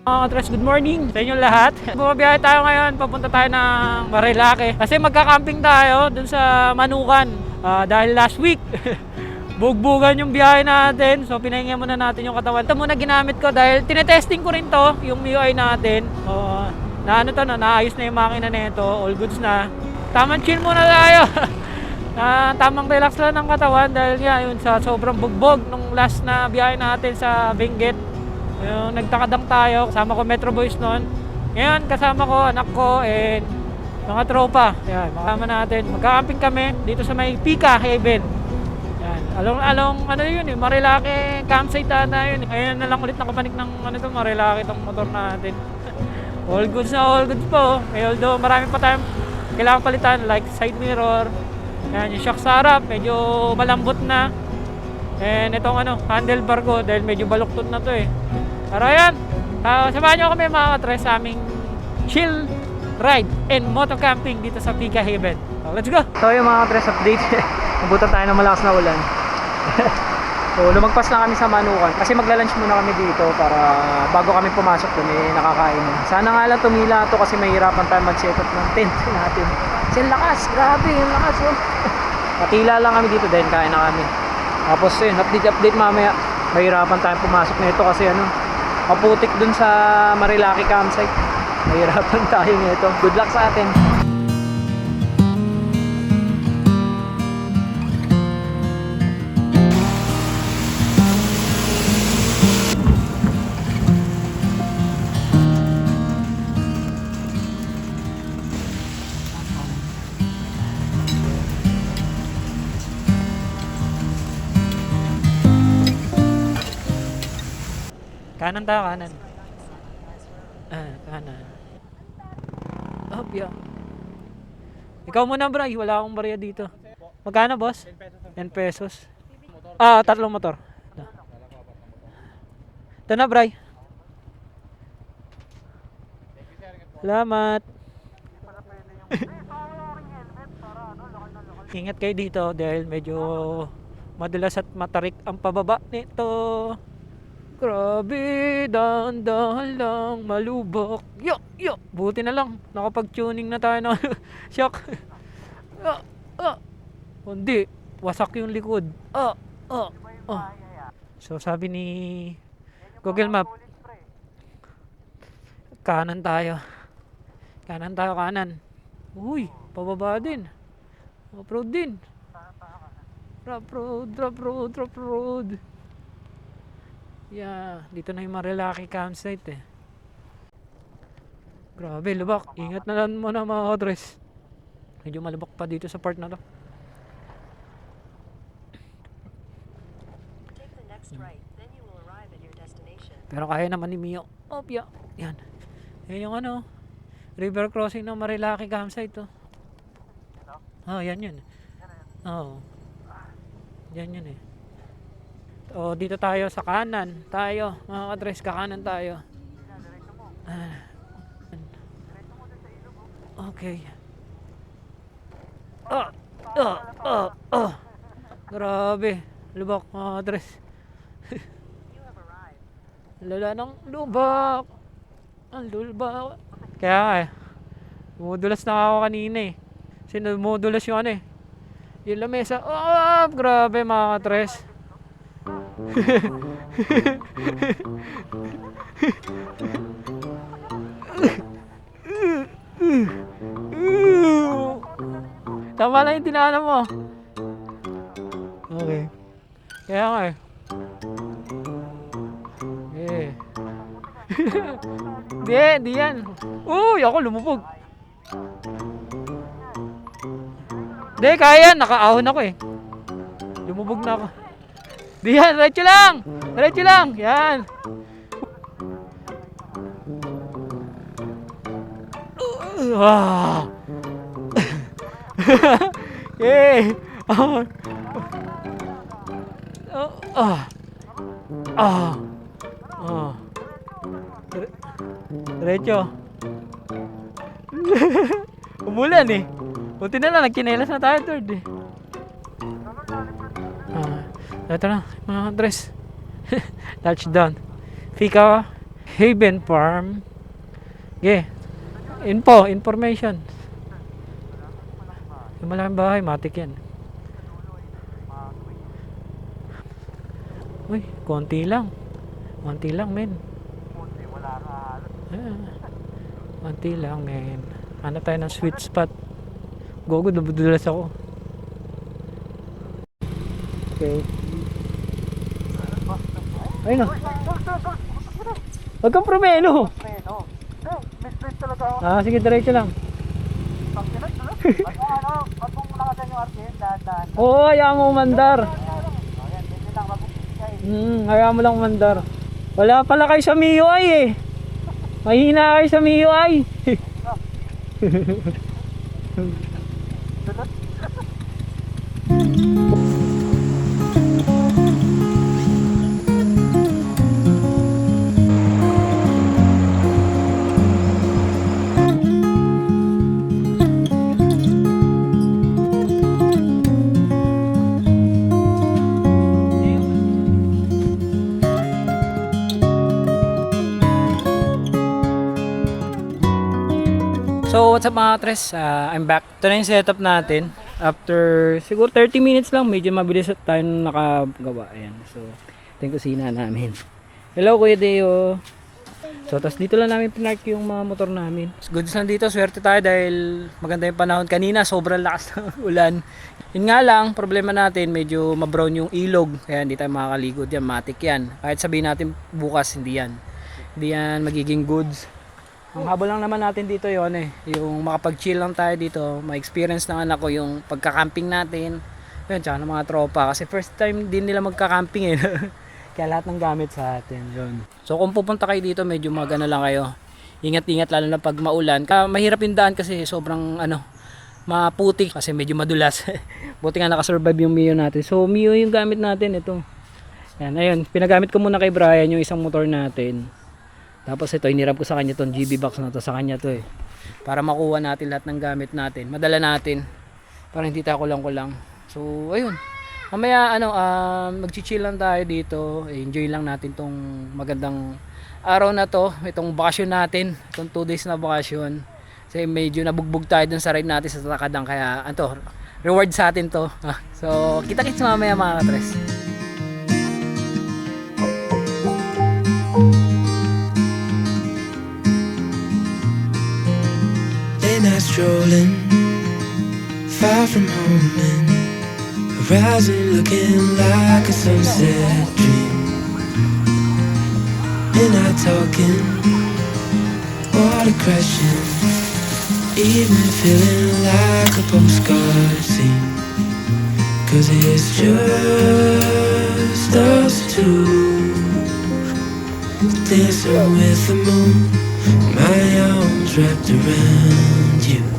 Tres, good morning sa inyong lahat. Bumabiyahe tayo ngayon, papunta tayo ng Marilake. Kasi magka-camping tayo dun sa Manukan. Dahil last week, bugbugan yung biyahe natin. So pinahinga muna natin yung katawan. Ito muna ginamit ko dahil tinetesting ko rin to, yung MIUI natin. Naayos na yung makina nito, all goods na. Tamang chill muna tayo. Tamang relax lang ng katawan dahil nga yun sa sobrang bugbog nung last na biyahe natin sa Benguet. Yung nagtakadang tayo, kasama ko Metro Boys noon. Ngayon kasama ko anak ko and mga tropa. Yan, makama natin. Magka-camping kami dito sa may Pika Haven. Yan, along ano yun eh, Marilake campsite na yun. Ayun na lang ulit nakapanik ng Marilake itong motor natin. All goods po. Although marami pa tayong kailangan palitan like side mirror. Yan, yung shock sa harap, medyo malambot na. And itong handlebar ko dahil medyo baluktot na to eh. Pero ayan, samahan nyo kami mga katres sa aming chill ride and moto camping dito sa Pika Haven. So, let's go! So yung mga katres update, nabutan tayo ng malakas na ulan. So lumagpas na kami sa Manukan kasi magla-lunch muna kami dito para bago kami pumasok dun nakakain. Sana nga lang tumila to kasi mahirapan tayo mag-set up ng tent natin. Kasi lakas, grabe yung lakas oh. Patila lang kami dito dahil kain na kami. Tapos yun, update mamaya. Mahirapan tayong pumasok nito kasi maputik dun sa Marilake campsite. Mahirapan tayo nito. Good luck sa atin. Kanan tayo, kanan. Kanan. Yeah. Ikaw muna, Bray. Wala akong barya dito. Magkano, boss? 10 pesos. 3 motor. Ito na, Bray. Salamat. Ingat kayo dito dahil medyo madulas at matarik ang pababa nito. Grabe, dahan-dahan lang, malubok. Yo! Buti na lang, nakapag-tuning na tayo ng shock. Hindi, wasak yung likod. So sabi ni Google Map, kanan tayo. Kanan. Uy, pababa din. Off-road din. Drop road. Yeah, dito na yung Marilake campsite eh. Grabe, lubak. Ingat na lang muna mga katres. Medyo malubak pa dito sa part na to. Pero kaya naman ni Mio. Yan. Yan yung river crossing ng Marilake campsite to. Yan. Yan eh. Dito tayo sa kanan. Mga katres, kakanan tayo. Okay. Grabe. Lubak, mga katres. Lala ng lubak. Ang lubak. Kaya nga dumudulas na ako kanina eh. Kasi dumudulas yung yung lamesa. Grabe mga katres. Tama lang yung tinaanan mo. Okay. Kaya nga Di yan. Uy, ako lumubog. Di, kaya yan. Nakaahon ako eh. Lumubog na ako. Di yan, diretso lang. Yan. Okay. Diretso. Umulan eh. Buti na lang, nagkinelas na tayo third eh. Ito na, mga dress. Touchdown. Pika Haven Farm. Okay. Information. Yung malaking bahay, matik yan. Uy, konti lang. Konti lang, men. Konti lang, men. Ano tayo ng sweet spot? Gogo, nabudulas ako. Okay. Ayun na. Huwag kang promeno. Ah, sige, diretso lang. Oo, hayaan mo umandar. Hayaan mo lang umandar. Wala pala kayo sa MIUI eh. Mahina kayo sa MIUI. So what's up mga tres, I'm back. Ito na yung setup natin. After siguro 30 minutes lang, medyo mabilis at tayo nakagawa. Ayan. So ito yung kusina namin. Hello Kuya Deo. So tas dito lang namin pinark yung mga motor namin. Goods lang dito, swerte tayo dahil maganda yung panahon. Kanina sobrang lakas ng ulan. Yun nga lang, problema natin medyo mabrown yung ilog. Kaya hindi tayo makakaligo dyan, matik yan. Kahit sabihin natin bukas, hindi yan magiging goods. Ang habol lang naman natin dito yon yung makapag-chill lang tayo dito, ma-experience ng anak ko yung pagka-camping natin. Yun, tsaka ng mga tropa kasi first time din nila magka-camping eh. Kaya lahat ng gamit sa atin, yun. So kung pupunta kayo dito, medyo magana lang kayo. Ingat-ingat lalo na pag maulan. Mahirap yung daan kasi sobrang maputik kasi medyo madulas. Buti nga nakasurvive yung Mio natin. So Mio yung gamit natin, ito. Yan, ayun, pinagamit ko muna kay Brian yung isang motor natin. Tapos ito, inirap ko sa kanya itong GB box na to, sa kanya to eh. Para makuha natin lahat ng gamit natin, madala natin. Para hindi tayo kulang-kulang. So, ayun. Mamaya, mag-chill lang tayo dito. Enjoy lang natin tong magandang araw na to. Itong bakasyon natin. Itong 2 days na bakasyon. Kasi medyo nabugbog tayo dun sa ride natin sa Takadang. Kaya, reward sa atin to. So, kita-kits mamaya mga katres. Night strolling far from home and horizon looking like a sunset dream. Midnight talking, water crashing, evening feeling like a postcard scene. 'Cause it's just us two dancing with the moon. My arms wrapped around you.